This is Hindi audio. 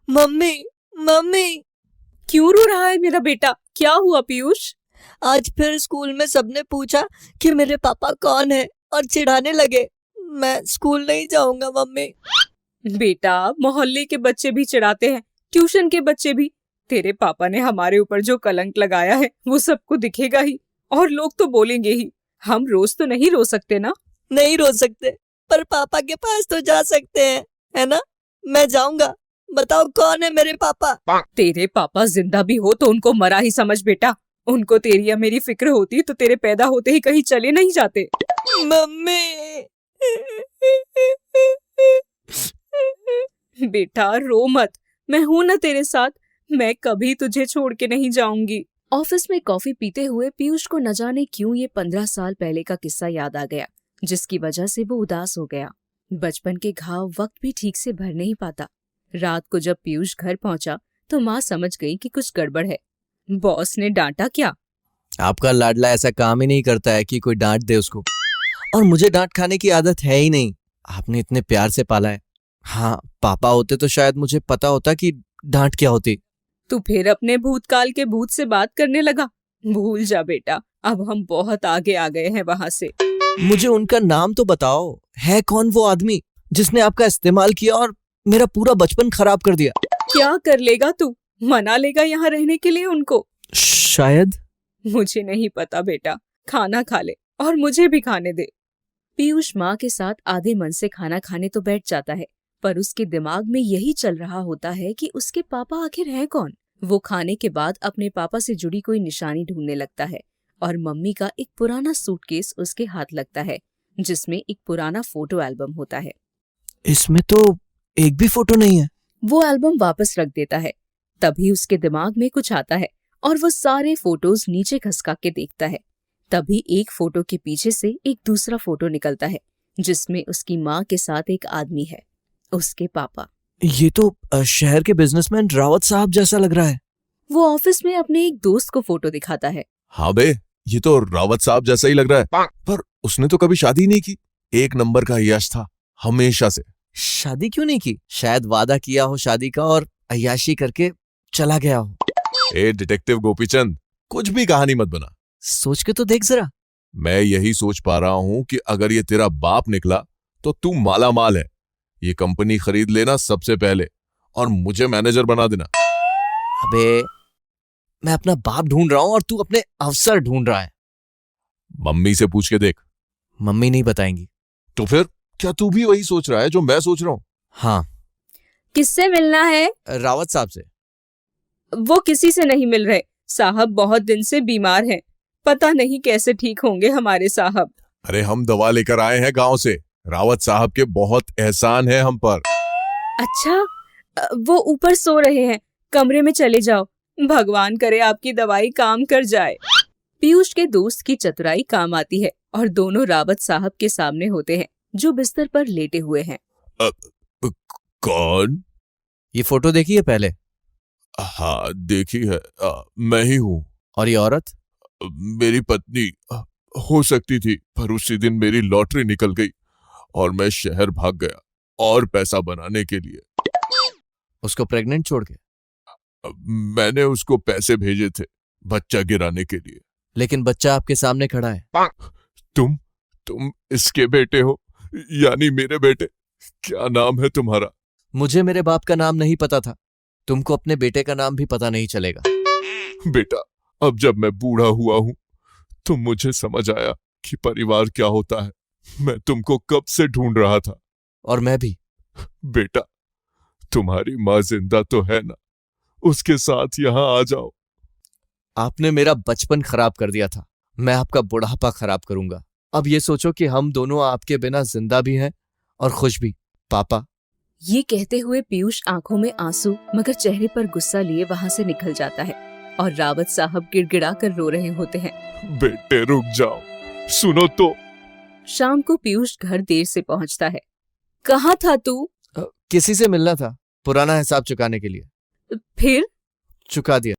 Mummy, mummy. क्यों रो रहा है मेरा बेटा? क्या हुआ पीयूष? आज फिर स्कूल में सबने पूछा कि मेरे पापा कौन है और चिढ़ाने लगे। मैं स्कूल नहीं जाऊंगा मम्मी। बेटा, मोहल्ले के बच्चे भी चिढ़ाते हैं, ट्यूशन के बच्चे भी। तेरे पापा ने हमारे ऊपर जो कलंक लगाया है वो सबको दिखेगा ही, और लोग तो बोलेंगे ही। हम रोज तो नहीं रो सकते ना। नहीं रो सकते, पर पापा के पास तो जा सकते हैं, है ना? मैं जाऊंगा। बताओ कौन है मेरे पापा? तेरे पापा जिंदा भी हो तो उनको मरा ही समझ बेटा। उनको तेरी या मेरी फिक्र होती तो तेरे पैदा होते ही कहीं चले नहीं जाते। मम्मी। बेटा रो मत, मैं हूं ना तेरे साथ। मैं कभी तुझे छोड़ के नहीं जाऊंगी। ऑफिस में कॉफी पीते हुए पीयूष को न जाने क्यों ये 15 साल पहले का किस्सा याद आ गया, जिसकी वजह से वो उदास हो गया। बचपन के घाव वक्त भी ठीक से भर नहीं पाता। रात को जब पीयूष घर पहुंचा तो माँ समझ गई कि कुछ गड़बड़ है। बॉस ने डांटा क्या? आपका लाडला ऐसा काम ही नहीं करता है कि कोई डांट दे उसको, और मुझे डांट खाने की आदत है ही नहीं। आपने इतने प्यार से पाला है। हाँ, पापा होते तो शायद मुझे पता होता कि डांट क्या होती। तू फिर अपने भूतकाल के भूत से बात करने लगा। भूल जा बेटा, अब हम बहुत आगे आ गए हैं वहां से। मुझे उनका नाम तो बताओ, है कौन वो आदमी जिसने आपका इस्तेमाल किया और मेरा पूरा बचपन खराब कर दिया? क्या कर लेगा तू? मना लेगा यहाँ रहने के लिए उनको? शायद। मुझे नहीं पता बेटा, खाना खा ले और मुझे भी खाने दे। पीयूष माँ के साथ आधे मन से खाना खाने तो बैठ जाता है, पर उसके दिमाग में यही चल रहा होता है कि उसके पापा आखिर हैं कौन। वो खाने के बाद अपने पापा से जुड़ी कोई निशानी ढूंढने लगता है, और मम्मी का एक पुराना सूटकेस उसके हाथ लगता है, जिसमें एक पुराना फोटो एल्बम होता है। इसमें तो एक भी फोटो नहीं है। वो एल्बम वापस रख देता है। तभी उसके दिमाग में कुछ आता है और वो सारे फोटोज नीचे खसका के देखता है। तभी एक फोटो के पीछे से एक दूसरा फोटो निकलता है, जिसमें उसकी माँ के साथ एक आदमी है, उसके पापा। ये तो शहर के बिजनेसमैन रावत साहब जैसा लग रहा है। वो ऑफिस में अपने एक दोस्त को फोटो दिखाता है। हाँ बे, ये तो रावत साहब जैसा ही लग रहा है, पर उसने तो कभी शादी नहीं की। एक नंबर का यश था हमेशा से। शादी क्यों नहीं की? शायद वादा किया हो शादी का और अय्याशी करके चला गया हो। ए डिटेक्टिव गोपीचंद, कुछ भी कहानी मत बना। सोच के तो देख जरा। मैं यही सोच पा रहा हूं कि अगर ये तेरा बाप निकला तो तू माला माल है। ये कंपनी खरीद लेना सबसे पहले और मुझे मैनेजर बना देना। अबे, मैं अपना बाप ढूंढ रहा हूं और तू अपने अवसर ढूंढ रहा है। मम्मी से पूछ के देख। मम्मी नहीं बताएंगी। तो फिर क्या तू भी वही सोच रहा है जो मैं सोच रहा हूं? हाँ, किससे मिलना है? रावत साहब से। वो किसी से नहीं मिल रहे। साहब बहुत दिन से बीमार हैं। पता नहीं कैसे ठीक होंगे हमारे साहब। अरे हम दवा लेकर आए हैं गांव से। रावत साहब के बहुत एहसान है हम पर। अच्छा, वो ऊपर सो रहे हैं, कमरे में चले जाओ। भगवान करे आपकी दवाई काम कर जाए। पीयूष के दोस्त की चतुराई काम आती है और दोनों रावत साहब के सामने होते हैं, जो बिस्तर पर लेटे हुए हैं। कौन? ये फोटो देखी है पहले? हाँ देखी है। मैं ही हूँ। और ये औरत? मेरी पत्नी हो सकती थी, पर उसी दिन मेरी लॉटरी निकल गई और मैं शहर भाग गया और पैसा बनाने के लिए। उसको प्रेग्नेंट छोड़ के? मैंने उसको पैसे भेजे थे बच्चा गिराने के लिए। लेकिन बच्चा आपके सामने खड़ा है। तुम इसके बेटे हो, यानी मेरे बेटे। क्या नाम है तुम्हारा? मुझे मेरे बाप का नाम नहीं पता था। तुमको अपने बेटे का नाम भी पता नहीं चलेगा। बेटा, अब जब मैं बूढ़ा हुआ हूं तो मुझे समझ आया कि परिवार क्या होता है। मैं तुमको कब से ढूंढ रहा था। और मैं भी। बेटा, तुम्हारी माँ जिंदा तो है ना? उसके साथ यहाँ आ जाओ। आपने मेरा बचपन खराब कर दिया था, मैं आपका बुढ़ापा खराब करूंगा। अब ये सोचो कि हम दोनों आपके बिना जिंदा भी हैं और खुश भी। पापा। ये कहते हुए पीयूष आंखों में आंसू मगर चेहरे पर गुस्सा लिए वहां से निकल जाता है, और रावत साहब गिड़गिड़ा कर रो रहे होते हैं। बेटे रुक जाओ, सुनो तो। शाम को पीयूष घर देर से पहुंचता है। कहाँ था तू? किसी से मिलना था, पुराना हिसाब चुकाने के लिए। फिर? चुका दिया।